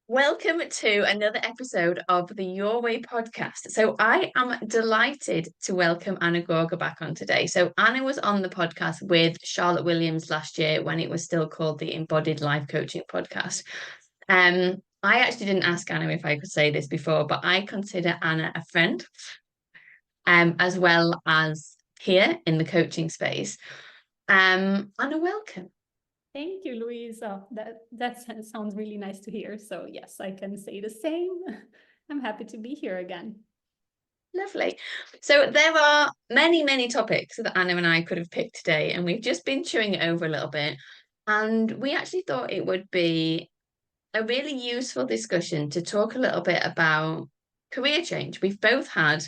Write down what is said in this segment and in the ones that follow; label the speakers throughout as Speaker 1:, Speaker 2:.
Speaker 1: Welcome to another episode of the Your Way podcast. So I am delighted to welcome Anna Gorga back on today. So Anna was on the podcast with Charlotte Williams last year when it was still called the Embodied Life Coaching Podcast. I actually didn't ask Anna if I could say this before, but I consider Anna a friend, as well as here in the coaching space. Anna, welcome.
Speaker 2: Thank you, Louise. Oh, that sounds really nice to hear. So yes, I can say the same. I'm happy to be here again.
Speaker 1: Lovely. So there are many, many topics that Anna and I could have picked today, and we've just been chewing it over a little bit. And we actually thought it would be a really useful discussion to talk a little bit about career change. We've both had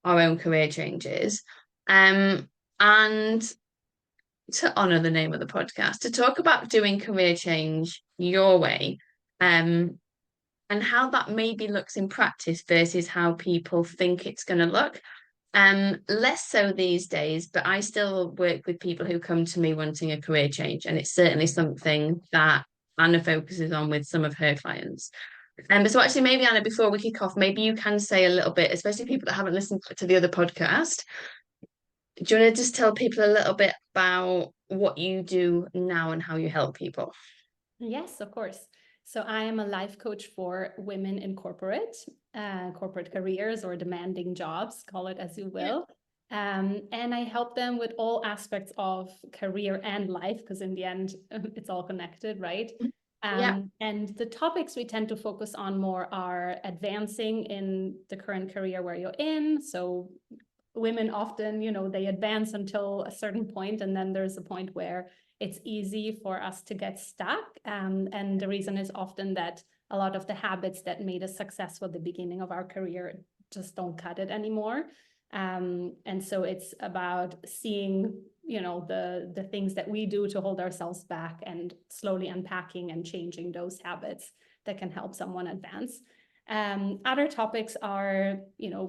Speaker 1: our own career changes. And to honor the name of the podcast, to talk about doing career change your way, and how that maybe looks in practice versus how people think it's going to look. Less so these days, but I still work with people who come to me wanting a career change, and it's certainly something that Anna focuses on with some of her clients. But so actually, maybe Anna, before we kick off, maybe you can say a little bit, especially people that haven't listened to the other podcast. Do you want to just tell people a little bit about what you do now and how you help people?
Speaker 2: Yes, of course. So I am a life coach for women in corporate careers or demanding jobs, call it as you will. And I help them with all aspects of career and life, because in the end, it's all connected, right? And the topics we tend to focus on more are advancing in the current career where you're in. So women often, they advance until a certain point, and then there's a point where it's easy for us to get stuck. And the reason is often that a lot of the habits that made us successful at the beginning of our career just don't cut it anymore. And so it's about seeing, the things that we do to hold ourselves back and slowly unpacking and changing those habits that can help someone advance. Other topics are,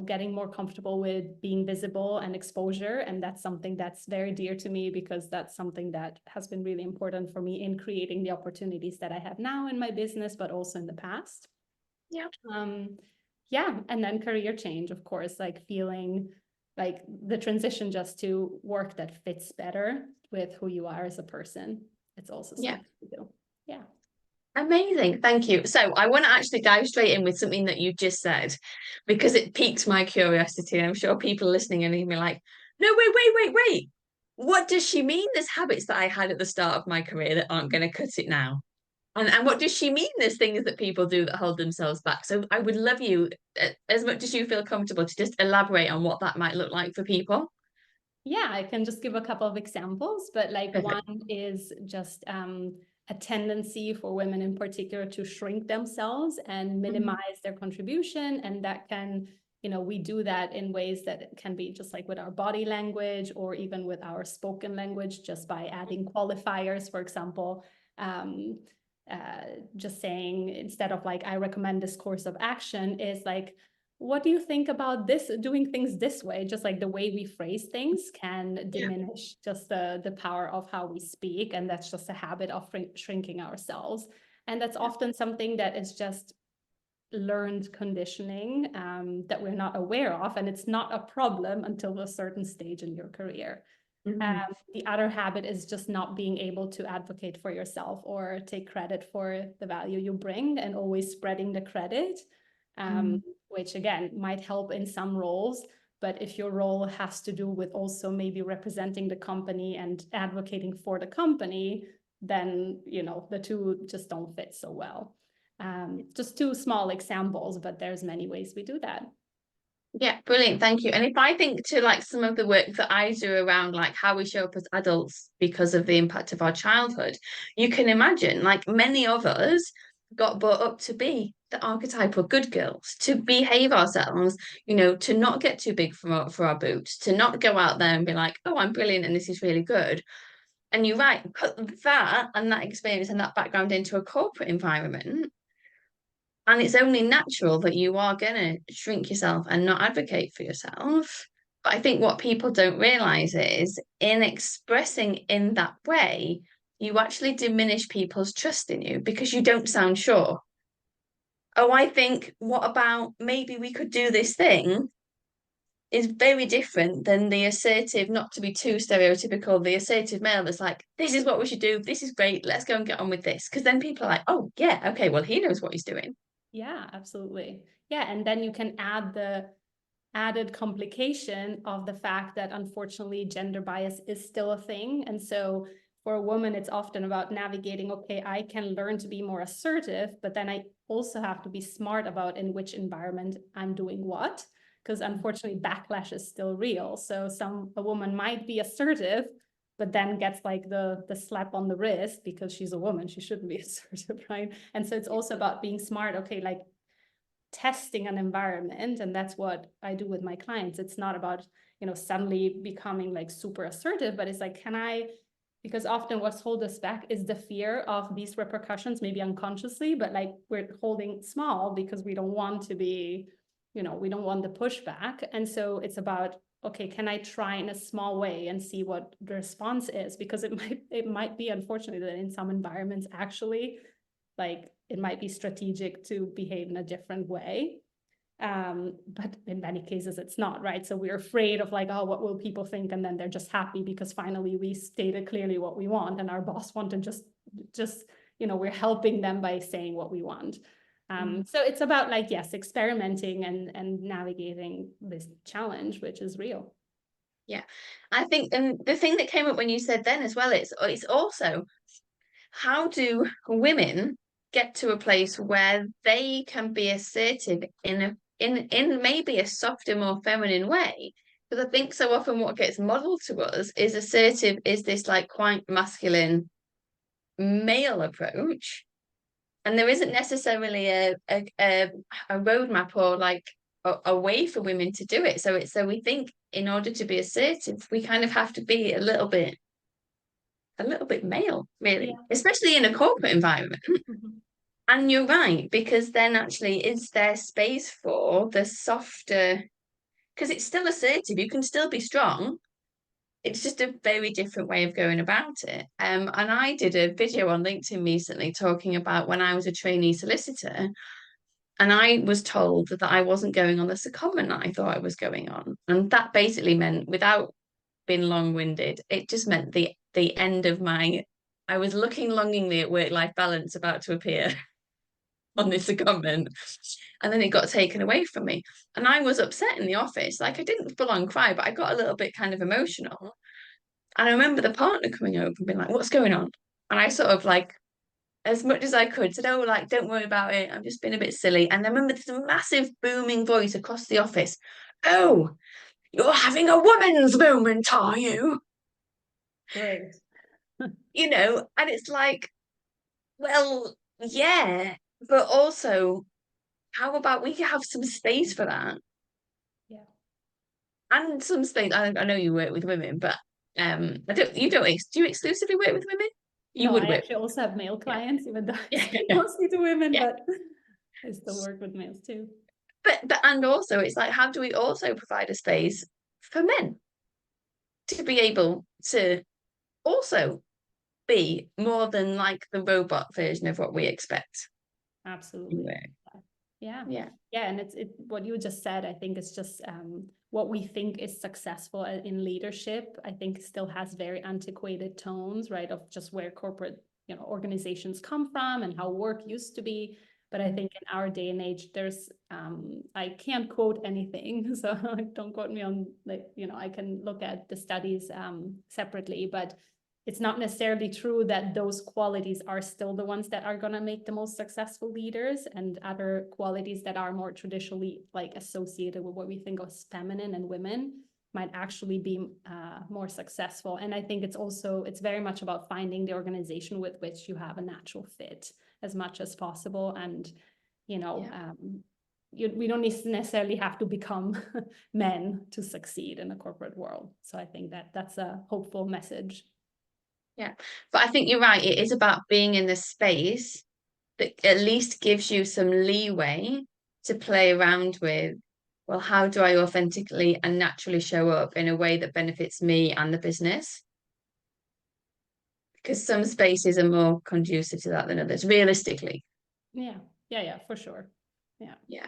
Speaker 2: getting more comfortable with being visible and exposure. And that's something that's very dear to me, because that's something that has been really important for me in creating the opportunities that I have now in my business, but also in the past. And then career change, of course, like feeling like the transition just to work that fits better with who you are as a person. It's also something to do. Yeah.
Speaker 1: Amazing. Thank you. So I want to actually dive straight in with something that you just said, because it piques my curiosity. I'm sure people listening are going to be like, no, wait. What does she mean? There's habits that I had at the start of my career that aren't going to cut it now. And what does she mean? There's things that people do that hold themselves back. So I would love you, as much as you feel comfortable, to just elaborate on what that might look like for people.
Speaker 2: Yeah, I can just give a couple of examples, but like one is just a tendency for women in particular to shrink themselves and minimize their contribution. And that can, we do that in ways that it can be just like with our body language or even with our spoken language, just by adding qualifiers, for example. Just saying, instead of like, I recommend this course of action, is like, what do you think about this, doing things this way? Just like the way we phrase things can diminish just the power of how we speak. And that's just a habit of shrinking ourselves. And that's often something that is just learned conditioning that we're not aware of. And it's not a problem until a certain stage in your career. The other habit is just not being able to advocate for yourself or take credit for the value you bring, and always spreading the credit. Which again might help in some roles, but if your role has to do with also maybe representing the company and advocating for the company, then the two just don't fit so well. Just two small examples, but there's many ways we do that.
Speaker 1: Yeah, brilliant. Thank you. And if I think to like some of the work that I do around like how we show up as adults because of the impact of our childhood, you can imagine like many of us got brought up to be the archetypal good girls, to behave ourselves, to not get too big for our boots, to not go out there and be like, oh, I'm brilliant and this is really good. And you're right, put that and that experience and that background into a corporate environment, and it's only natural that you are going to shrink yourself and not advocate for yourself. But I think what people don't realize is in expressing in that way, you actually diminish people's trust in you because you don't sound sure. Oh, I think, what about maybe we could do this thing is very different than the assertive, not to be too stereotypical, the assertive male that's like, this is what we should do. This is great. Let's go and get on with this. Because then people are like, oh, yeah, okay, well, he knows what he's doing.
Speaker 2: Yeah, absolutely. Yeah, and then you can add the added complication of the fact that unfortunately gender bias is still a thing. And so for a woman, it's often about navigating, okay, I can learn to be more assertive, but then I also have to be smart about in which environment I'm doing what, because unfortunately backlash is still real. So a woman might be assertive, but then gets like the slap on the wrist because she's a woman, she shouldn't be assertive, right? And so it's also about being smart. Okay, like testing an environment, and that's what I do with my clients. It's not about, suddenly becoming like super assertive, but it's like, can I, because often what's hold us back is the fear of these repercussions, maybe unconsciously, but like we're holding small because we don't want to be, we don't want the pushback. And so it's about, okay, can I try in a small way and see what the response is? Because it might be, unfortunately, that in some environments actually, like it might be strategic to behave in a different way. But in many cases it's not, right? So we're afraid of like, oh, what will people think? And then they're just happy because finally we stated clearly what we want, and our boss wanted just we're helping them by saying what we want. So it's about like, yes, experimenting and navigating this challenge, which is real.
Speaker 1: Yeah. I think, and the thing that came up when you said then as well, it's also how do women get to a place where they can be assertive in maybe a softer, more feminine way? Because I think so often what gets modeled to us is assertive is this like quite masculine male approach. And there isn't necessarily a roadmap or like a way for women to do it. So we think in order to be assertive, we kind of have to be a little bit male, really,
Speaker 2: Yeah.
Speaker 1: especially in a corporate environment.
Speaker 2: Mhm.
Speaker 1: And you're right, because then actually is there space for the softer, because it's still assertive, you can still be strong. It's just a very different way of going about it. And I did a video on LinkedIn recently talking about when I was a trainee solicitor, and I was told that I wasn't going on the secondment that I thought I was going on. And that basically meant, without being long-winded, it just meant the end of my, I was looking longingly at work-life balance about to appear on this secondment. And then it got taken away from me. And I was upset in the office. Like I didn't full on cry, but I got a little bit kind of emotional. And I remember the partner coming over and being like, what's going on? And I sort of like, as much as I could, said, oh, like, don't worry about it. I'm just being a bit silly. And I remember this massive booming voice across the office. Oh, you're having a woman's moment, are you?
Speaker 2: Great.
Speaker 1: And it's like, well, yeah, but also, how about we have some space for that?
Speaker 2: Yeah.
Speaker 1: And some space. I know you work with women, but I don't. You don't. Do you exclusively work with women? You
Speaker 2: No,
Speaker 1: would
Speaker 2: I
Speaker 1: work.
Speaker 2: actually also have male
Speaker 1: Yeah,
Speaker 2: clients, even though I
Speaker 1: yeah,
Speaker 2: speak mostly to women,
Speaker 1: yeah.
Speaker 2: but I still work with males too.
Speaker 1: But and also, it's like, how do we also provide a space for men to be able to also be more than like the robot version of what we expect in
Speaker 2: Absolutely.
Speaker 1: work?
Speaker 2: Yeah.
Speaker 1: Yeah,
Speaker 2: Yeah. And it's what you just said, I think it's just what we think is successful in leadership, I think still has very antiquated tones, right? Of just where corporate, organizations come from and how work used to be. But I think in our day and age, there's I can't quote anything, so don't quote me on like, I can look at the studies separately, but it's not necessarily true that those qualities are still the ones that are going to make the most successful leaders, and other qualities that are more traditionally like associated with what we think of as feminine and women might actually be more successful. And I think it's very much about finding the organization with which you have a natural fit as much as possible. And
Speaker 1: yeah.
Speaker 2: we don't necessarily have to become men to succeed in a corporate world. So I think that's a hopeful message.
Speaker 1: Yeah. But I think you're right. It is about being in the space that at least gives you some leeway to play around with well, how do I authentically and naturally show up in a way that benefits me and the business? Because some spaces are more conducive to that than others, realistically.
Speaker 2: Yeah, for sure.
Speaker 1: Yeah.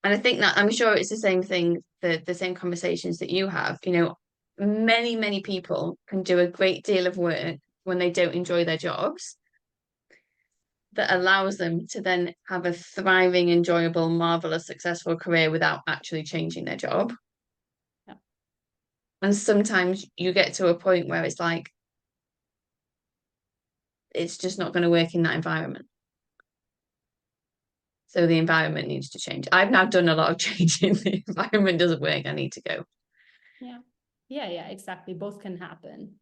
Speaker 1: And I think that I'm sure it's the same thing, the same conversations that you have. You know, many, many people can do a great deal of work when they don't enjoy their jobs that allows them to then have a thriving, enjoyable, marvelous, successful career without actually changing their job.
Speaker 2: Yeah.
Speaker 1: And sometimes you get to a point where it's like, it's just not going to work in that environment. So the environment needs to change. I've now done a lot of changing. The environment doesn't work. I need to go.
Speaker 2: Yeah, exactly. Both can happen.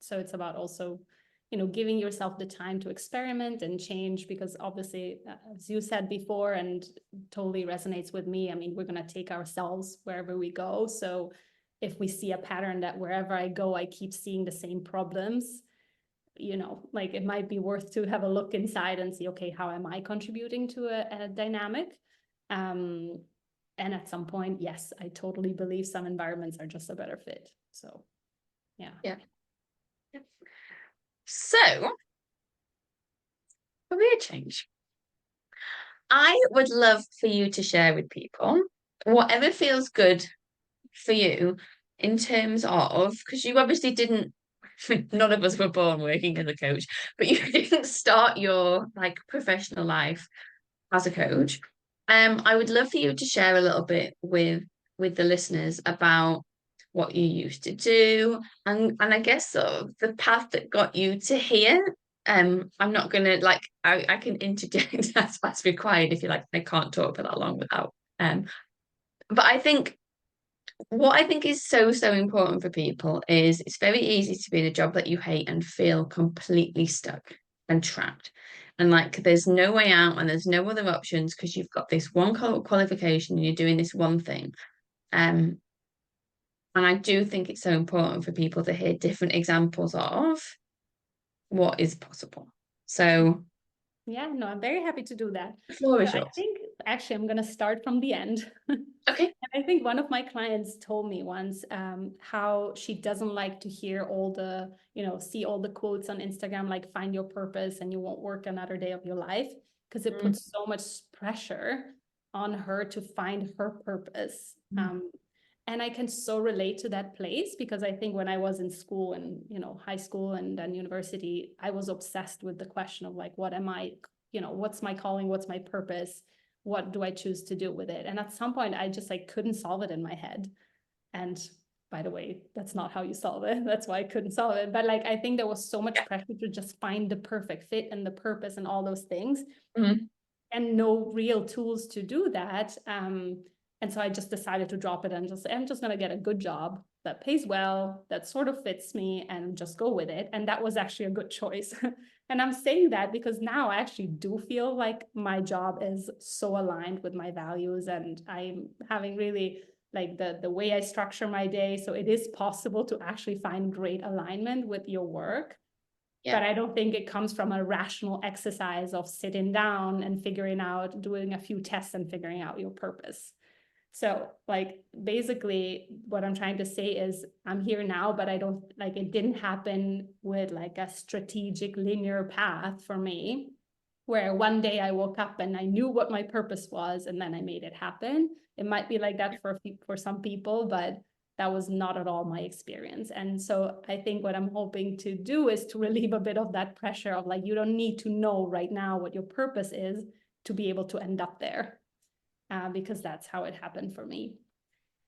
Speaker 2: So it's about also, giving yourself the time to experiment and change, because obviously, as you said before, and totally resonates with me, I mean, we're going to take ourselves wherever we go. So if we see a pattern that wherever I go, I keep seeing the same problems, like it might be worth to have a look inside and see, okay, how am I contributing to a dynamic? And at some point, yes, I totally believe some environments are just a better fit. So, yeah.
Speaker 1: So, career change. I would love for you to share with people whatever feels good for you in terms of, because you obviously didn't, none of us were born working as a coach, but you didn't start your like professional life as a coach. I would love for you to share a little bit with the listeners about what you used to do, and I guess sort of the path that got you to here. I'm not gonna like I can interject as required if you like. I can't talk for that long without but I think what I think is so, so important for people is it's very easy to be in a job that you hate and feel completely stuck and trapped. And like there's no way out and there's no other options because you've got this one qualification and you're doing this one thing. Um, and I do think it's so important for people to hear different examples of what is possible. So
Speaker 2: Yeah, no, I'm very happy to do that.
Speaker 1: the floor is
Speaker 2: I
Speaker 1: yours.
Speaker 2: think actually I'm going to start from the end.
Speaker 1: Okay.
Speaker 2: I think one of my clients told me once how she doesn't like to hear see all the quotes on Instagram, like find your purpose and you won't work another day of your life, because it
Speaker 1: Mm,
Speaker 2: puts so much pressure on her to find her purpose. And I can so relate to that place, because I think when I was in school and, high school and then university, I was obsessed with the question of like, what am I, what's my calling? What's my purpose? What do I choose to do with it? And at some point I just like couldn't solve it in my head. And by the way, that's not how you solve it. That's why I couldn't solve it. But like, I think there was so much pressure to just find the perfect fit and the purpose and all those things,
Speaker 1: mm,
Speaker 2: and no real tools to do that. And so I just decided to drop it and just say, I'm just going to get a good job that pays well, that sort of fits me, and just go with it. And that was actually a good choice. And I'm saying that because now I actually do feel like my job is so aligned with my values, and I'm having really like the way I structure my day. So it is possible to actually find great alignment with your work. But I don't think it comes from a rational exercise of sitting down and figuring out, doing a few tests and figuring out your purpose. So like basically what I'm trying to say is I'm here now, but I don't like it didn't happen with like a strategic linear path for me, where one day I woke up and I knew what my purpose was and then I made it happen. It might be like that for some people, but that was not at all my experience. And so I think what I'm hoping to do is to relieve a bit of that pressure of like, you don't need to know right now what your purpose is to be able to end up there, because that's how it happened for me.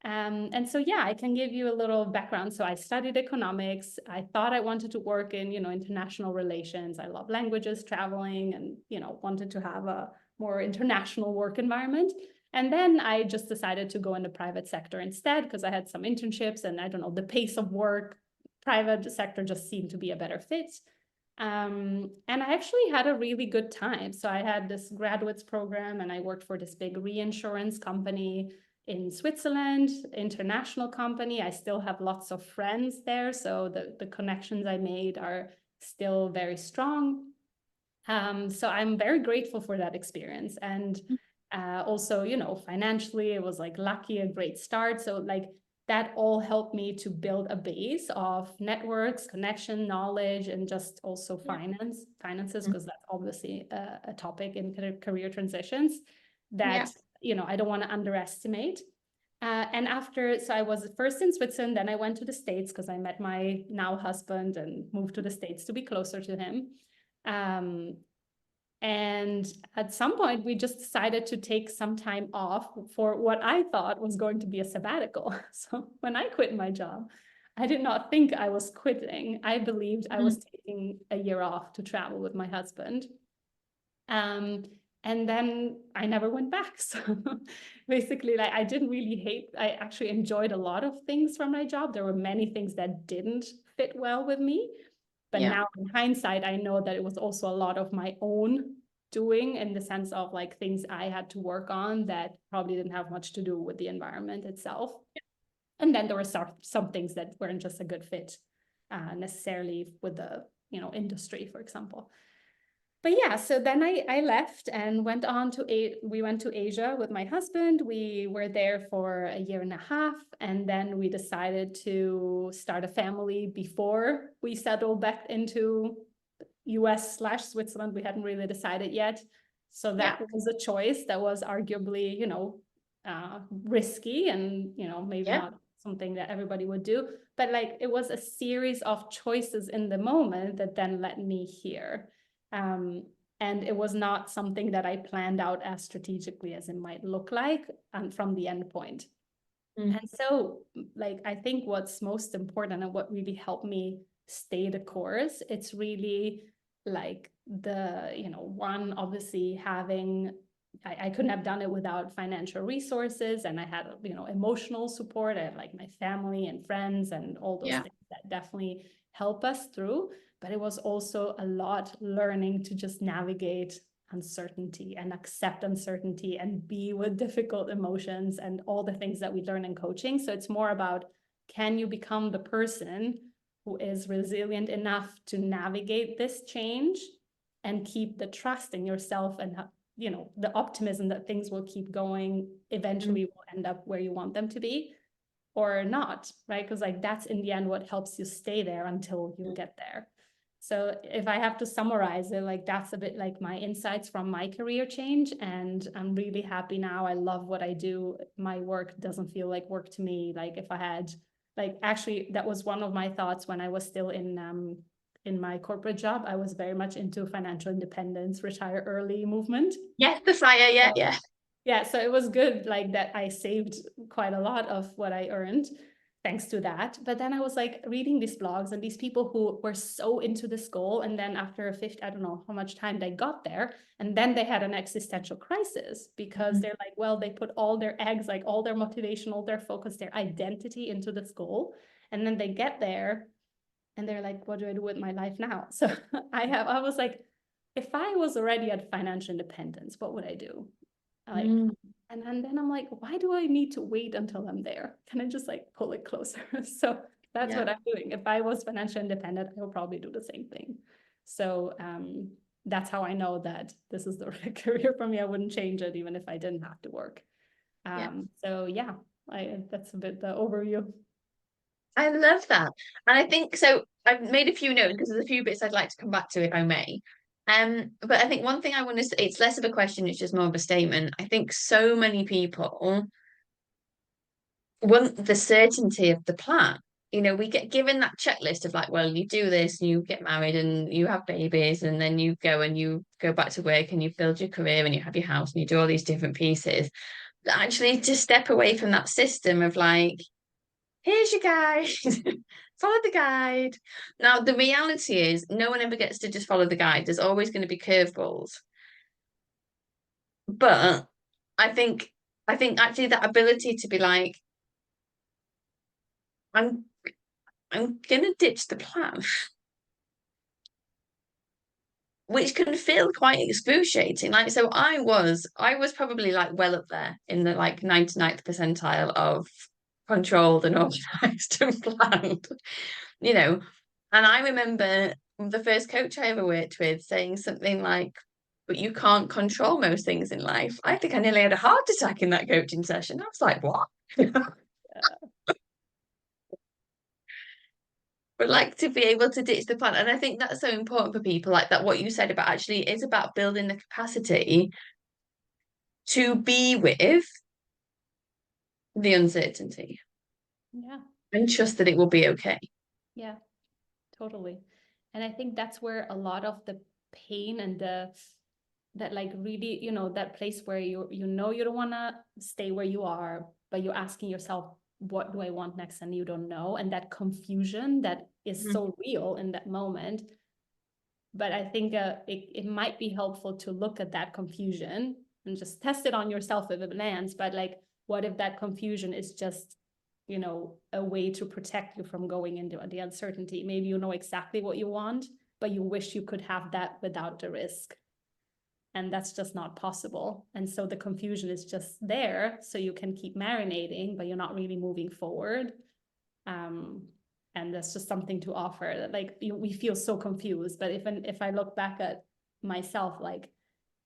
Speaker 2: And so, yeah, I can give you a little background. So I studied economics. I thought I wanted to work in, international relations. I love languages, traveling, and, wanted to have a more international work environment. And then I just decided to go in the private sector instead, because I had some internships and I don't know, the pace of work, private sector just seemed to be a better fit. And I actually had a really good time. So I had this graduates program and I worked for this big reinsurance company in Switzerland, international company. I still have lots of friends there. So the connections I made are still very strong. So I'm very grateful for that experience. And Also, you know, financially, it was like lucky, a great start. So like that all helped me to build a base of networks, connection, knowledge, and just also finances, because that's obviously a topic in career transitions that, you know, I don't want to underestimate. And after, so I was first in Switzerland, then I went to the States because I met my now husband and moved to the States to be closer to him. And at some point, we just decided to take some time off for what I thought was going to be a sabbatical. So when I quit my job, I did not think I was quitting. I believed I was taking a year off to travel with my husband. And then I never went back. So basically, like I didn't really hate, I actually enjoyed a lot of things from my job. There were many things that didn't fit well with me. But now in hindsight, I know that it was also a lot of my own doing, in the sense of like things I had to work on that probably didn't have much to do with the environment itself. And then there were some things that weren't just a good fit necessarily with the, you know, industry, for example. But yeah, so then I left and went on to we went to Asia with my husband. We were there for a year and a half, and then we decided to start a family before we settled back into US/Switzerland. We hadn't really decided yet. So that was a choice that was arguably, you know, risky and, you know, maybe not something that everybody would do. But like it was a series of choices in the moment that then led me here. And it was not something that I planned out as strategically as it might look like from the end point. And so, like, I think what's most important and what really helped me stay the course, it's really like the, you know, one, obviously having, I couldn't have done it without financial resources. And I had, you know, emotional support. I have like my family and friends and all those things that definitely help us through. But it was also a lot learning to just navigate uncertainty and accept uncertainty and be with difficult emotions and all the things that we learn in coaching. So it's more about, can you become the person who is resilient enough to navigate this change and keep the trust in yourself and, you know, the optimism that things will keep going, eventually will end up where you want them to be, or not, right? Because like that's in the end what helps you stay there until you get there. So if I have to summarize it, like that's a bit like my insights from my career change. And I'm really happy now. I love what I do. My work doesn't feel like work to me. Like if I had, like, actually, that was one of my thoughts when I was still in my corporate job. I was very much into financial independence, retire early movement.
Speaker 1: Yes, the fire,
Speaker 2: Yeah, so it was good, like that I saved quite a lot of what I earned thanks to that. But then I was like reading these blogs and these people who were so into this goal. And then after I don't know how much time they got there. And then they had an existential crisis because they're like, well, they put all their eggs, like all their motivation, all their focus, their identity into this goal. And then they get there and they're like, what do I do with my life now? So I was like, if I was already at financial independence, what would I do? Like, and then I'm like, why do I need to wait until I'm there? Can I just like pull it closer? So that's what I'm doing. If I was financially independent, I would probably do the same thing. So that's how I know that this is the right career for me. I wouldn't change it even if I didn't have to work. So yeah, that's a bit the overview.
Speaker 1: I love that. And I think so. I've made a few notes because there's a few bits I'd like to come back to if I may. But I think one thing I want to say, it's less of a question, it's just more of a statement. I think so many people want the certainty of the plan. You know, we get given that checklist of like, well, you do this, you get married and you have babies, and then you go back to work and you build your career and you have your house and you do all these different pieces. But actually, to step away from that system of like, here's your guide, follow the guide. Now, the reality is, no one ever gets to just follow the guide. There's always going to be curveballs. But I think, actually that ability to be like, I'm gonna ditch the plan, which can feel quite excruciating. Like, so I was probably like well up there in the like 99th percentile of controlled and organized and planned, you know. And I remember the first coach I ever worked with saying something like, but you can't control most things in life. I think I nearly had a heart attack in that coaching session. I was like, what? But like to be able to ditch the plan. And I think that's so important for people, like that, what you said about actually is about building the capacity to be with the uncertainty
Speaker 2: Yeah.
Speaker 1: and trust that it will be okay.
Speaker 2: Yeah, totally. And I think that's where a lot of the pain and that like really, that place where you know you don't want to stay where you are, but you're asking yourself, what do I want next? And you don't know. And that confusion that is so real in that moment. But I think it might be helpful to look at that confusion and just test it on yourself if it lands. But like, what if that confusion is just, a way to protect you from going into the uncertainty? Maybe you know exactly what you want, but you wish you could have that without the risk. And that's just not possible. And so the confusion is just there, so you can keep marinating, but you're not really moving forward. And that's just something to offer that, like, we feel so confused. But if I look back at myself, like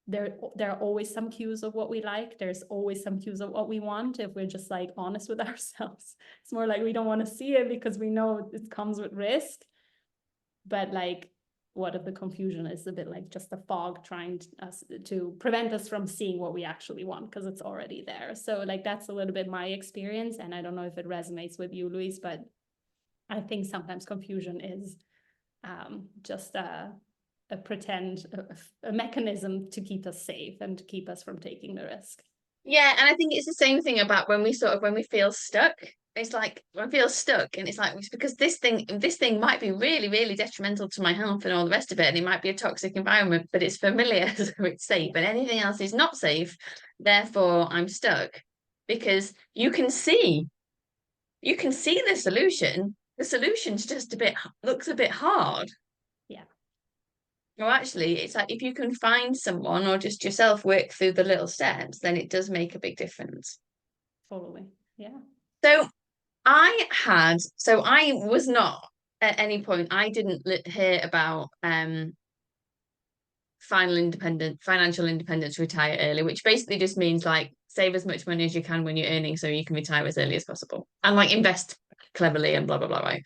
Speaker 2: there are always some cues of what we like. There's always some cues of what we want if we're just like honest with ourselves. It's more like we don't want to see it because we know it comes with risk. But like, what if the confusion is a bit like just a fog trying to prevent us from seeing what we actually want because it's already there. So like that's a little bit my experience, and I don't know if it resonates with you, Louise, but I think sometimes confusion is just a mechanism to keep us safe and to keep us from taking the risk.
Speaker 1: Yeah, and I think it's the same thing about when we feel stuck. It's like I feel stuck, and it's like it's because this thing might be really, really detrimental to my health and all the rest of it, and it might be a toxic environment, but it's familiar, so it's safe. But anything else is not safe, therefore I'm stuck. Because you can see the solution. The solution's just looks a bit hard.
Speaker 2: Yeah.
Speaker 1: Well, actually, it's like if you can find someone or just yourself work through the little steps, then it does make a big difference.
Speaker 2: Totally. Yeah.
Speaker 1: So I was not at any point, I didn't hear about financial independence, retire early, which basically just means like save as much money as you can when you're earning so you can retire as early as possible and like invest cleverly and blah blah blah, right?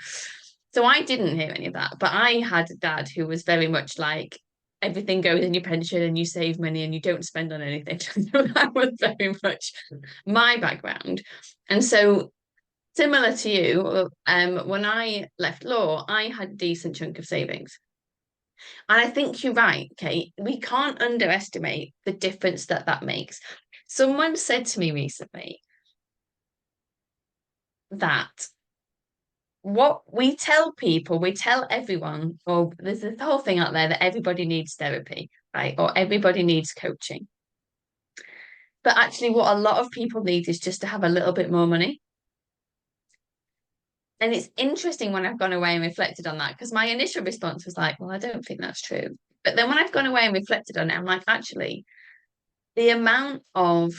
Speaker 1: So I didn't hear any of that, but I had a dad who was very much like everything goes in your pension and you save money and you don't spend on anything. So that was very much my background. And so similar to you, when I left law, I had a decent chunk of savings. And I think you're right, Kate. We can't underestimate the difference that that makes. Someone said to me recently that what we tell people, we tell everyone, or there's this whole thing out there that everybody needs therapy, right? Or everybody needs coaching. But actually, what a lot of people need is just to have a little bit more money. And it's interesting when I've gone away and reflected on that, because my initial response was like, well, I don't think that's true. But then when I've gone away and reflected on it, I'm like, actually, the amount of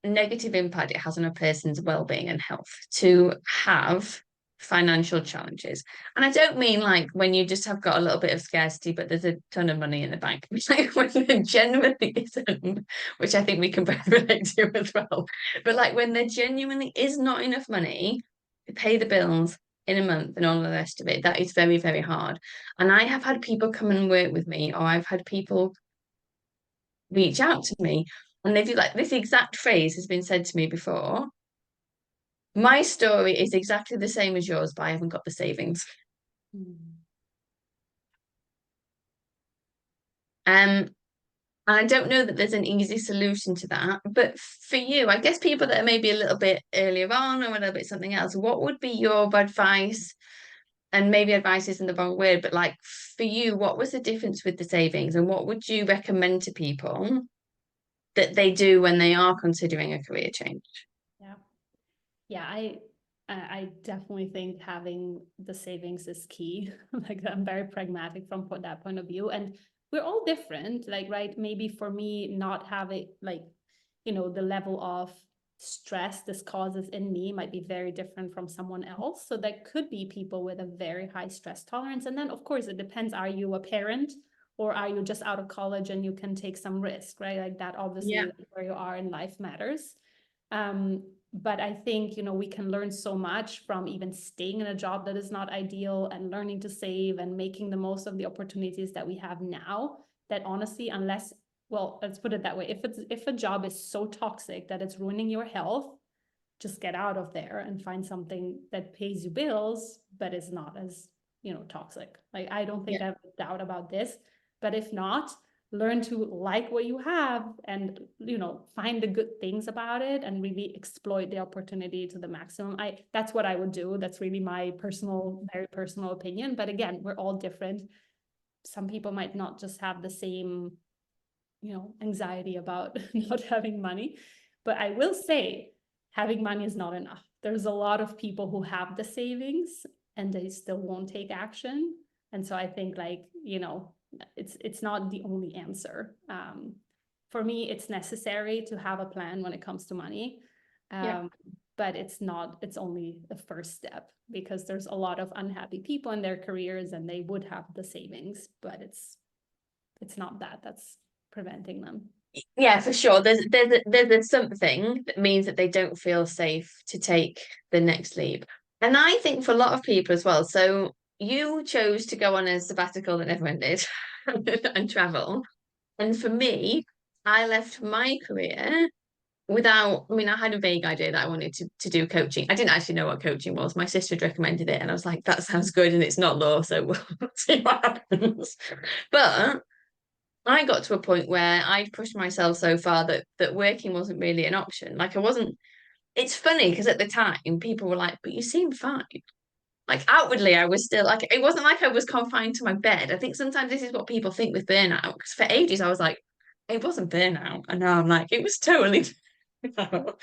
Speaker 1: negative impact it has on a person's well-being and health to have financial challenges. And I don't mean like when you just have got a little bit of scarcity, but there's a ton of money in the bank, like when there genuinely isn't, which I think we can both relate to as well. But like when there genuinely is not enough money to pay the bills in a month and all the rest of it, that is very, very hard. And I have had people come and work with me, or I've had people reach out to me and they do like this exact phrase has been said to me before. My story is exactly the same as yours, but I haven't got the savings. And I don't know that there's an easy solution to that. But for you, I guess people that are maybe a little bit earlier on or a little bit something else, what would be your advice? And maybe advice isn't the wrong word, but like for you, what was the difference with the savings and what would you recommend to people that they do when they are considering a career change?
Speaker 2: Yeah. Yeah, I definitely think having the savings is key. Like I'm very pragmatic from that point of view. And we're all different. Like, right, maybe for me, not having like, the level of stress this causes in me might be very different from someone else. So there could be people with a very high stress tolerance. And then of course it depends. Are you a parent or are you just out of college and you can take some risk, right? Like that, obviously, where you are in life matters. But I think, we can learn so much from even staying in a job that is not ideal and learning to save and making the most of the opportunities that we have now, that honestly, well, let's put it that way. If a job is so toxic that it's ruining your health, just get out of there and find something that pays you bills, but is not as, toxic. Like, I don't think I have a doubt about this, but if not, learn to like what you have and, find the good things about it and really exploit the opportunity to the maximum. That's what I would do. That's really my very personal opinion. But again, we're all different. Some people might not just have the same, anxiety about not having money. But I will say, having money is not enough. There's a lot of people who have the savings and they still won't take action. And so I think, like, it's not the only answer. For me, it's necessary to have a plan when it comes to money. But it's only the first step, because there's a lot of unhappy people in their careers and they would have the savings, but it's not that's preventing them.
Speaker 1: Yeah, for sure. There's something that means that they don't feel safe to take the next leap. And I think for a lot of people as well. So you chose to go on a sabbatical that everyone did and travel. And for me, I left my career without, I mean, I had a vague idea that I wanted to do coaching. I didn't actually know what coaching was. My sister had recommended it, and I was like, that sounds good, and it's not law, so we'll see what happens. But I got to a point where I'd pushed myself so far that working wasn't really an option. Like I wasn't, it's funny because at the time people were like, but you seem fine. Like outwardly, I was still like, it wasn't like I was confined to my bed. I think sometimes this is what people think with burnout. Because for ages I was like, it wasn't burnout. And now I'm like, it was totally it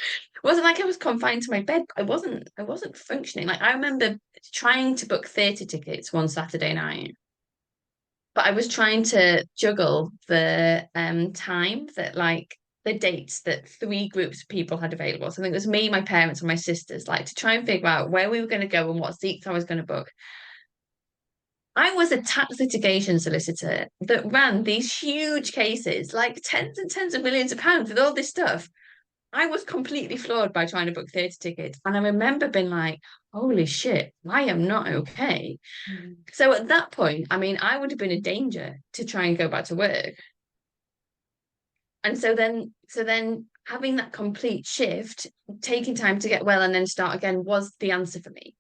Speaker 1: wasn't like I was confined to my bed. I wasn't functioning. Like I remember trying to book theatre tickets one Saturday night, but I was trying to juggle the time that like the dates that three groups of people had available. So I think it was me, my parents, and my sisters, like to try and figure out where we were going to go and what seats I was going to book. I was a tax litigation solicitor that ran these huge cases, like tens and tens of millions of pounds with all this stuff. I was completely floored by trying to book theatre tickets. And I remember being like, holy shit, I am not okay.
Speaker 2: Mm.
Speaker 1: So at that point, I mean, I would have been a danger to try and go back to work. And so then having that complete shift, taking time to get well and then start again was the answer for me.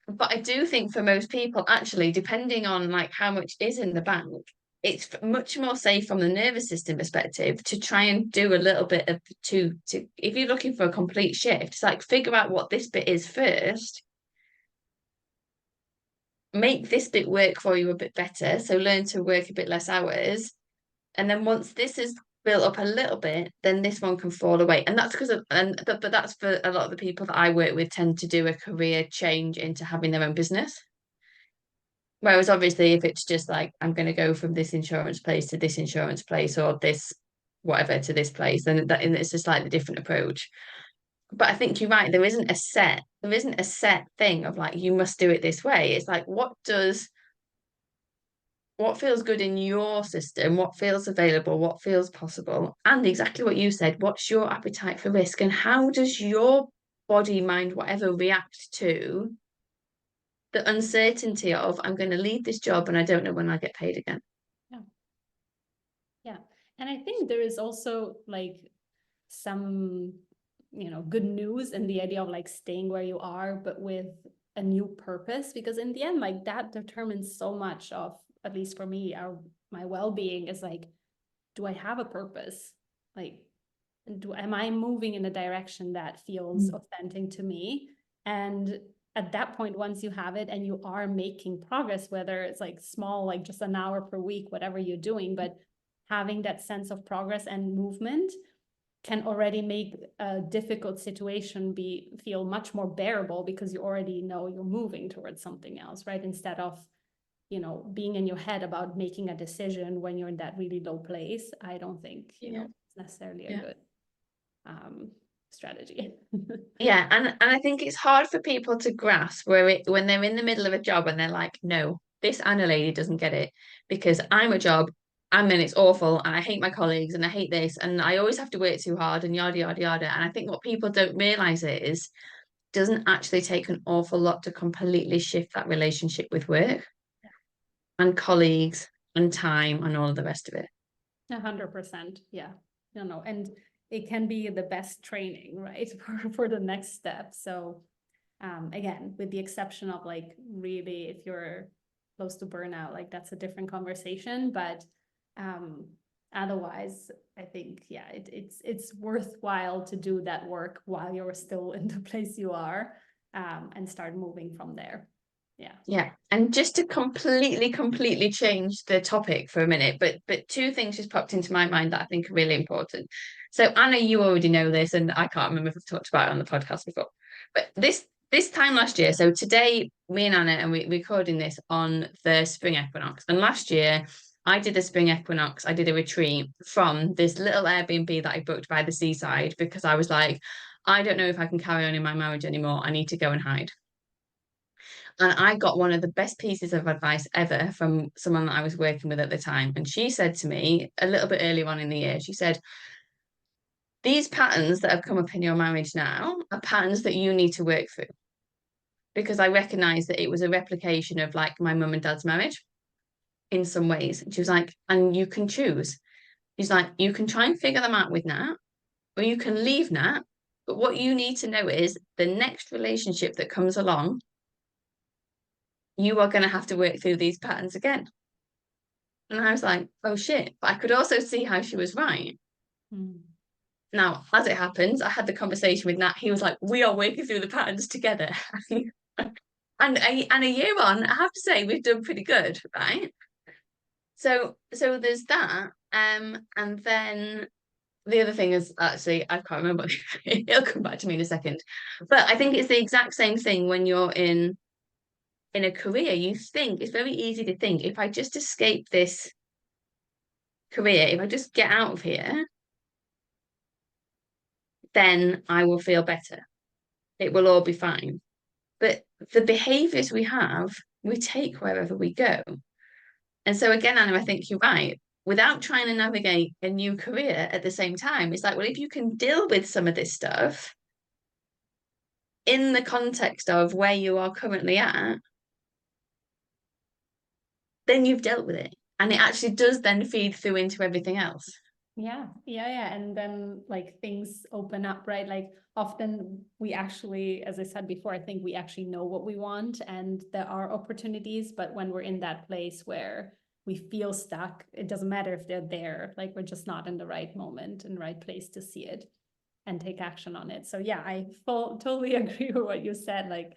Speaker 1: But I do think for most people, actually, depending on like how much is in the bank, it's much more safe from the nervous system perspective to try and do a little bit of to if you're looking for a complete shift, it's like figure out what this bit is first, make this bit work for you a bit better. So learn to work a bit less hours. And then once this is built up a little bit, then this one can fall away. And that's because of, but that's for a lot of the people that I work with tend to do a career change into having their own business. Whereas obviously, if it's just like, I'm going to go from this insurance place to this insurance place or this whatever to this place, then and it's a slightly different approach. But I think you're right. There isn't a set thing of like, you must do it this way. It's like, what feels good in your system, what feels available, what feels possible, and exactly what you said, what's your appetite for risk, and how does your body, mind, whatever react to the uncertainty of I'm going to leave this job and I don't know when I'll get paid again.
Speaker 2: Yeah. Yeah. And I think there is also like some, good news in the idea of like staying where you are, but with a new purpose, because in the end, like that determines so much of, at least for me, my well-being is like, do I have a purpose? Like, am I moving in a direction that feels authentic to me? And at that point, once you have it and you are making progress, whether it's like small, like just an hour per week, whatever you're doing, but having that sense of progress and movement can already make a difficult situation feel much more bearable, because you already know you're moving towards something else, right? Instead of, being in your head about making a decision when you're in that really low place. I don't think, it's necessarily a good strategy.
Speaker 1: And I think it's hard for people to grasp when they're in the middle of a job and they're like, no, this Anna lady doesn't get it because I'm a job, and then it's awful, and I hate my colleagues, and I hate this, and I always have to work too hard, and yada yada yada. And I think what people don't realize is it doesn't actually take an awful lot to completely shift that relationship with work and colleagues and time and all of the rest of it.
Speaker 2: 100%. Yeah. No. And it can be the best training, right? For the next step. So again, with the exception of like really if you're close to burnout, like that's a different conversation. But otherwise, I think, yeah, it's worthwhile to do that work while you're still in the place you are, and start moving from there. Yeah.
Speaker 1: Yeah. And just to completely change the topic for a minute, but two things just popped into my mind that I think are really important. So Anna, you already know this, and I can't remember if I've talked about it on the podcast before. But this time last year, so today, me and Anna, and we're recording this on the spring equinox. And last year, I did the spring equinox. I did a retreat from this little Airbnb that I booked by the seaside because I was like, I don't know if I can carry on in my marriage anymore. I need to go and hide. And I got one of the best pieces of advice ever from someone that I was working with at the time. And she said to me a little bit earlier on in the year, she said, these patterns that have come up in your marriage now are patterns that you need to work through. Because I recognized that it was a replication of like my mum and dad's marriage in some ways. And she was like, and you can choose. She's like, you can try and figure them out with Nat, or you can leave Nat. But what you need to know is the next relationship that comes along, you are going to have to work through these patterns again. And I was like, oh shit. But I could also see how she was right.
Speaker 2: Mm.
Speaker 1: Now, as it happens, I had the conversation with Nat. He was like, we are working through the patterns together. and a year on, I have to say, we've done pretty good, right? So there's that. And then the other thing is actually, I can't remember. It'll come back to me in a second. But I think it's the exact same thing when you're in a career. You think it's very easy to think if I just escape this career, if I just get out of here, then I will feel better. It will all be fine. But the behaviors we have, we take wherever we go. And so again, Anna, I think you're right. Without trying to navigate a new career at the same time, it's like, well, if you can deal with some of this stuff in the context of where you are currently at, then you've dealt with it. And it actually does then feed through into everything else.
Speaker 2: Yeah. And then like things open up, right? Like often we actually, as I said before, I think we actually know what we want and there are opportunities, but when we're in that place where we feel stuck, it doesn't matter if they're there, like we're just not in the right moment and right place to see it and take action on it. So yeah, I totally agree with what you said. Like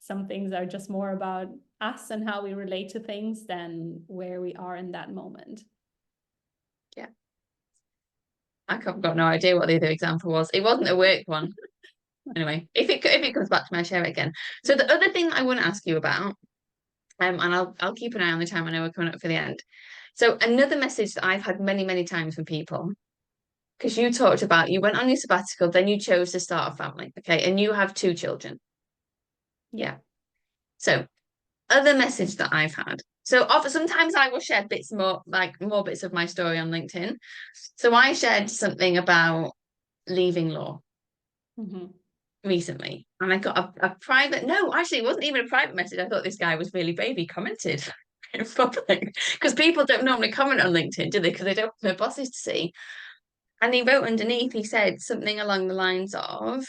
Speaker 2: some things are just more about us and how we relate to things than where we are in that moment.
Speaker 1: Yeah. I've got no idea what the other example was. It wasn't a work one. Anyway, if it comes back to me, I'll share it again. So the other thing I want to ask you about, and I'll keep an eye on the time. I know we're coming up for the end. So another message that I've had many times from people, because you talked about you went on your sabbatical, then you chose to start a family, okay, and you have 2 children. Yeah. So other message that I've had. So often sometimes I will share bits more bits of my story on LinkedIn. So I shared something about leaving law.
Speaker 2: Mm-hmm.
Speaker 1: Recently, and I got a private, no, actually it wasn't even a private message. I thought this guy was really brave. He commented in public because people don't normally comment on LinkedIn, do they? Because they don't want their bosses to see. And he wrote underneath, he said something along the lines of,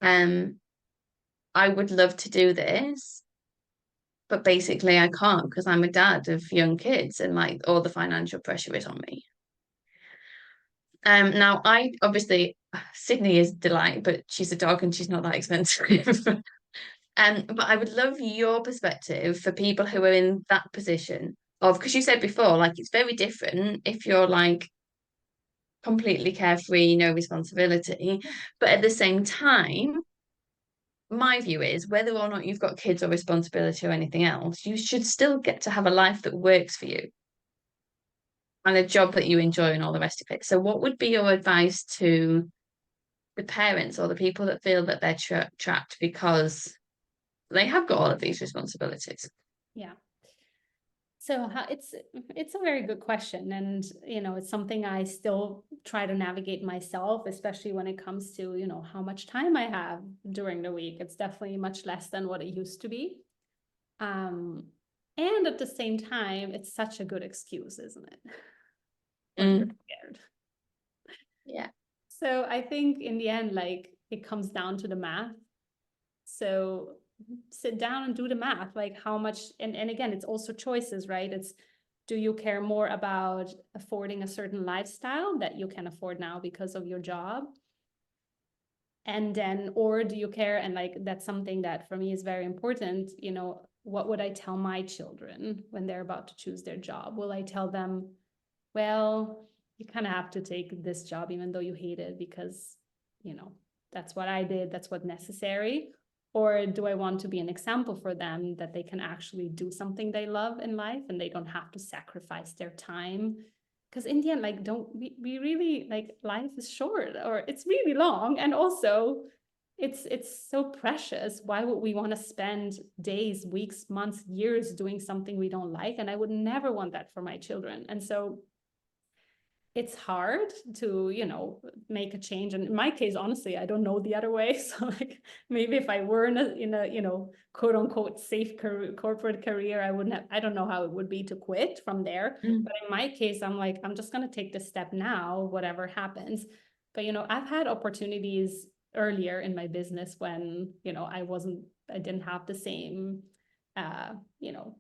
Speaker 1: I would love to do this, but basically I can't because I'm a dad of young kids and like all the financial pressure is on me. Now I obviously Sydney is delight, but she's a dog and she's not that expensive. But I would love your perspective for people who are in that position of, because you said before, like it's very different if you're like completely carefree, no responsibility. But at the same time, my view is whether or not you've got kids or responsibility or anything else, you should still get to have a life that works for you and a job that you enjoy and all the rest of it. So, what would be your advice to the parents or the people that feel that they're trapped because they have got all of these responsibilities?
Speaker 2: Yeah. So it's a very good question, and it's something I still try to navigate myself, especially when it comes to how much time I have during the week. It's definitely much less than what it used to be. And at the same time, it's such a good excuse, isn't it? When you're scared.
Speaker 1: Yeah.
Speaker 2: So I think in the end, like, it comes down to the math. So sit down and do the math, like how much, and again, it's also choices, right? It's, do you care more about affording a certain lifestyle that you can afford now because of your job? And then, or do you care, and like, that's something that for me is very important, what would I tell my children when they're about to choose their job? Will I tell them, well, you kind of have to take this job even though you hate it because, that's what I did, that's what's necessary? Or do I want to be an example for them that they can actually do something they love in life and they don't have to sacrifice their time? Because in the end, like, don't we really, like, life is short, or it's really long, and also it's so precious. Why would we want to spend days, weeks, months, years doing something we don't like? And I would never want that for my children. And so it's hard to make a change, and in my case, honestly, I don't know the other way. So like, maybe if I were in a quote unquote safe corporate career, I don't know how it would be to quit from there. But in my case, I'm like, I'm just going to take this step now, whatever happens. But I've had opportunities earlier in my business when I didn't have the same uh you know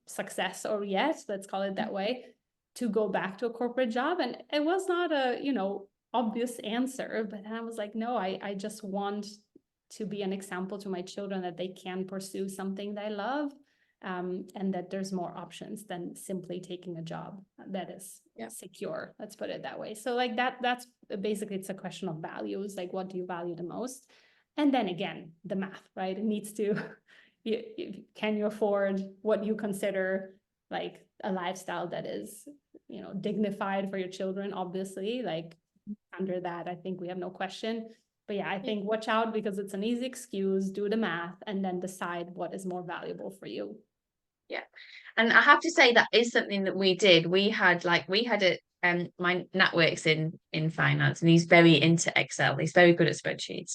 Speaker 2: success, or yet, let's call it that way, to go back to a corporate job. And it was not a, obvious answer, but then I was like, no, I just want to be an example to my children that they can pursue something they love, and that there's more options than simply taking a job that is secure. Let's put it that way. So like that's basically, it's a question of values. Like, what do you value the most? And then again, the math, right? It needs to, can you afford what you consider like a lifestyle that is, dignified for your children? Obviously, like, under that, I think we have no question. But yeah, I think watch out, because it's an easy excuse. Do the math and then decide what is more valuable for you.
Speaker 1: Yeah. And I have to say that is something that we did. We had a my Nat works in finance, and he's very into Excel. He's very good at spreadsheets.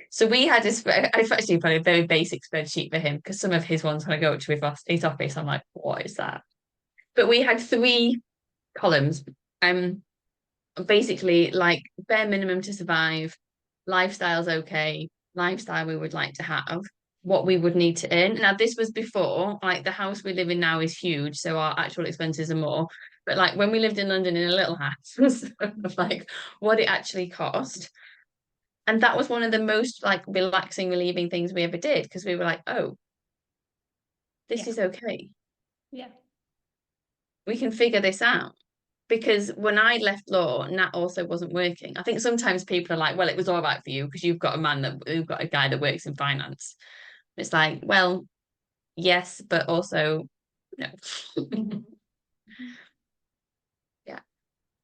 Speaker 1: So we had I've actually put a very basic spreadsheet for him, because some of his ones, when I go up to his office, I'm like, what is that? But we had three columns. Basically, like, bare minimum to survive, lifestyle's okay, lifestyle we would like to have, what we would need to earn. Now, this was before, like, the house we live in now is huge, so our actual expenses are more. But like, when we lived in London in a little house, of like what it actually cost. And that was one of the most like relaxing, relieving things we ever did, because we were like, oh, this is okay.
Speaker 2: Yeah.
Speaker 1: We can figure this out. Because when I left law, Nat also wasn't working. I think sometimes people are like, well, it was all right for you because you've got a guy that works in finance. It's like, well, yes, but also no. Yeah.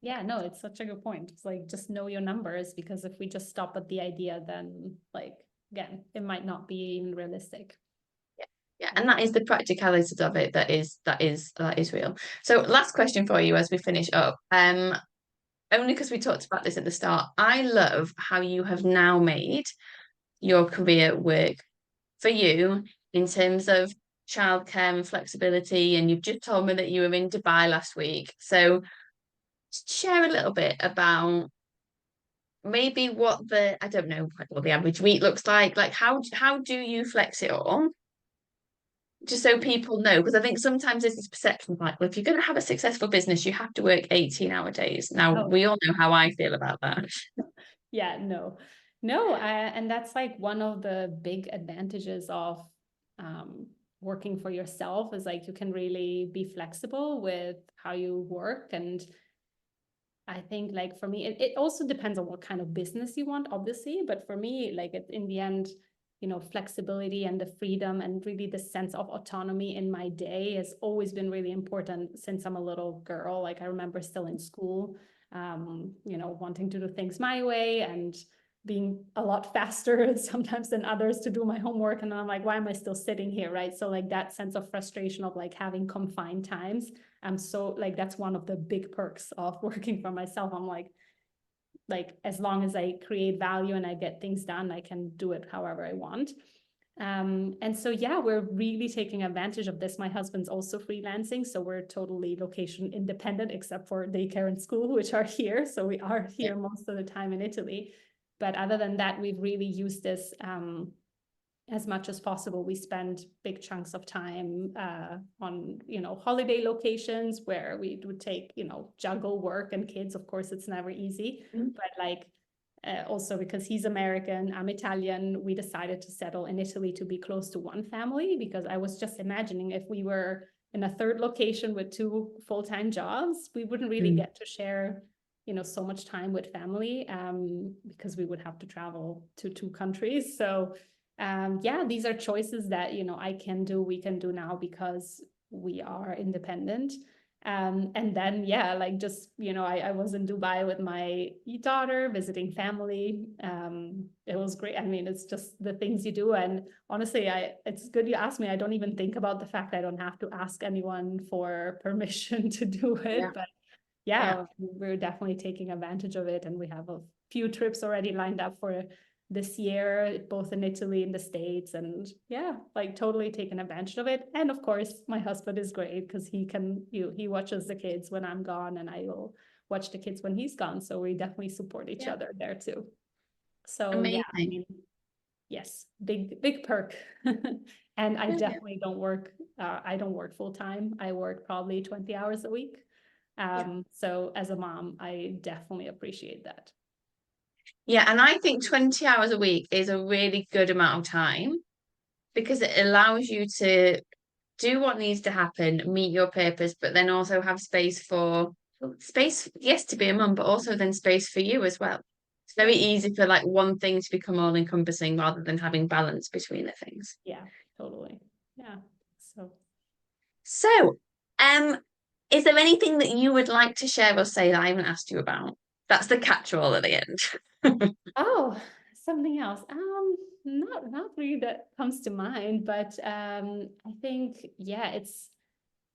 Speaker 2: Yeah, no, it's such a good point. It's like, just know your numbers, because if we just stop at the idea, then, like, again, it might not be even realistic.
Speaker 1: Yeah, and that is the practicalities of it. That is real. So, last question for you as we finish up. Only because we talked about this at the start. I love how you have now made your career work for you in terms of childcare and flexibility. And you've just told me that you were in Dubai last week. So, share a little bit about maybe what I don't know what the average week looks like. Like, how do you flex it all? Just so people know, because I think sometimes there's this perception like, well, if you're going to have a successful business, you have to work 18-hour days. Now, we all know how I feel about that.
Speaker 2: Yeah, no, and that's like one of the big advantages of working for yourself, is like, you can really be flexible with how you work. And I think, like, for me, it also depends on what kind of business you want, obviously. But for me, like, in the end, flexibility and the freedom and really the sense of autonomy in my day has always been really important since I'm a little girl. Like, I remember still in school, wanting to do things my way, and being a lot faster sometimes than others to do my homework. And I'm like, why am I still sitting here? Right. So like that sense of frustration of like having confined times. So like, that's one of the big perks of working for myself. I'm like, as long as I create value and I get things done, I can do it however I want. And so, yeah, we're really taking advantage of this. My husband's also freelancing, so we're totally location independent, except for daycare and school, which are here. So we are here most of the time in Italy. But other than that, we've really used this as much as possible. We spend big chunks of time on, holiday locations where we would take, juggle work and kids. Of course, it's never easy, but like, also because he's American, I'm Italian, we decided to settle in Italy to be close to one family, because I was just imagining if we were in a third location with 2 full-time jobs, we wouldn't really get to share, so much time with family, because we would have to travel to 2 countries. So yeah, these are choices that, we can do now because we are independent. And then, yeah, like just, I was in Dubai with my daughter visiting family. It was great. I mean, it's just the things you do. And honestly, it's good you asked me. I don't even think about the fact I don't have to ask anyone for permission to do it. But yeah, we're definitely taking advantage of it. And we have a few trips already lined up for this year, both in Italy and the States, and yeah, like totally taken advantage of it. And of course, my husband is great because he watches the kids when I'm gone, and I will watch the kids when he's gone. So we definitely support each other there too. So
Speaker 1: Amazing.
Speaker 2: yeah, I mean, yes, big perk. And I definitely don't work. I don't work full time. I work probably 20 hours a week. So as a mom, I definitely appreciate that.
Speaker 1: Yeah, and I think 20 hours a week is a really good amount of time because it allows you to do what needs to happen, meet your purpose, but then also have space, yes, to be a mum, but also then space for you as well. It's very easy for like one thing to become all encompassing rather than having balance between the things.
Speaker 2: Yeah, totally. Yeah.
Speaker 1: So, is there anything that you would like to share or say that I haven't asked you about? That's the catch-all at the end.
Speaker 2: Oh, something else. Not really that comes to mind, but I think, yeah,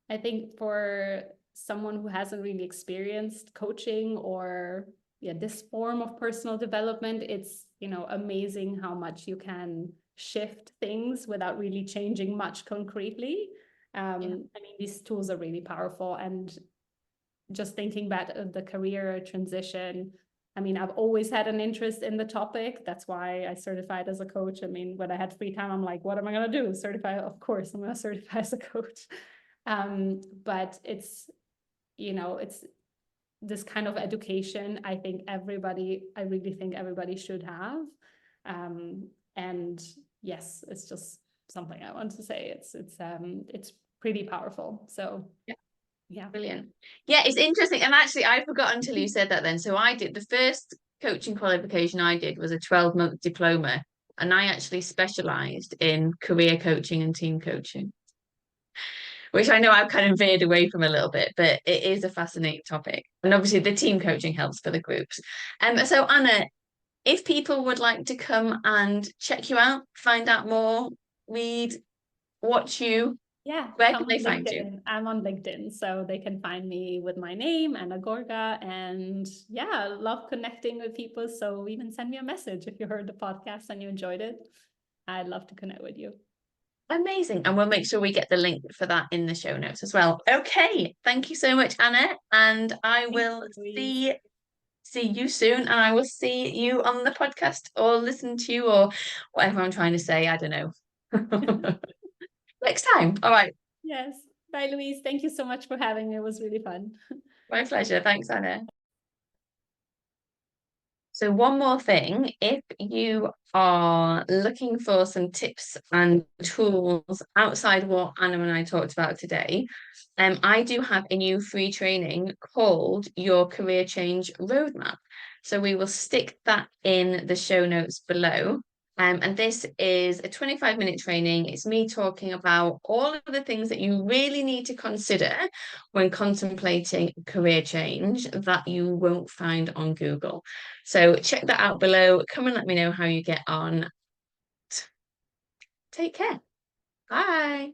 Speaker 2: I think for someone who hasn't really experienced coaching or this form of personal development, it's, amazing how much you can shift things without really changing much concretely. I mean, these tools are really powerful. And just thinking back of the career transition, I mean, I've always had an interest in the topic. That's why I certified as a coach. I mean, when I had free time, I'm like, what am I going to do? Certify? Of course, I'm going to certify as a coach. But it's, it's this kind of education. I really think everybody should have. And yes, it's just something I want to say. It's pretty powerful. So yeah.
Speaker 1: Brilliant. Yeah, it's interesting. And actually, I forgot until you said that then. So I did the first coaching qualification I did was a 12-month diploma. And I actually specialized in career coaching and team coaching, which I know I've kind of veered away from a little bit, but it is a fascinating topic. And obviously the team coaching helps for the groups. So Anna, if people would like to come and check you out, find out more, read, watch you,
Speaker 2: Yeah,
Speaker 1: where
Speaker 2: come
Speaker 1: can they
Speaker 2: on
Speaker 1: find you?
Speaker 2: LinkedIn. I'm on LinkedIn, so they can find me with my name, Anna Gorga. And yeah, I love connecting with people. So even send me a message if you heard the podcast and you enjoyed it. I'd love to connect with you.
Speaker 1: Amazing. And we'll make sure we get the link for that in the show notes as well. Okay. Thank you so much, Anna. And I will see you soon. And I will see you on the podcast or listen to you or whatever I'm trying to say. I don't know. Next time. All right.
Speaker 2: Yes. Bye, Louise. Thank you so much for having me. It was really fun.
Speaker 1: My pleasure. Thanks, Anna. So one more thing, if you are looking for some tips and tools outside what Anna and I talked about today, I do have a new free training called Your Career Change Roadmap. So we will stick that in the show notes below. And this is a 25-minute training. It's me talking about all of the things that you really need to consider when contemplating career change that you won't find on Google. So check that out below. Come and let me know how you get on. Take care. Bye.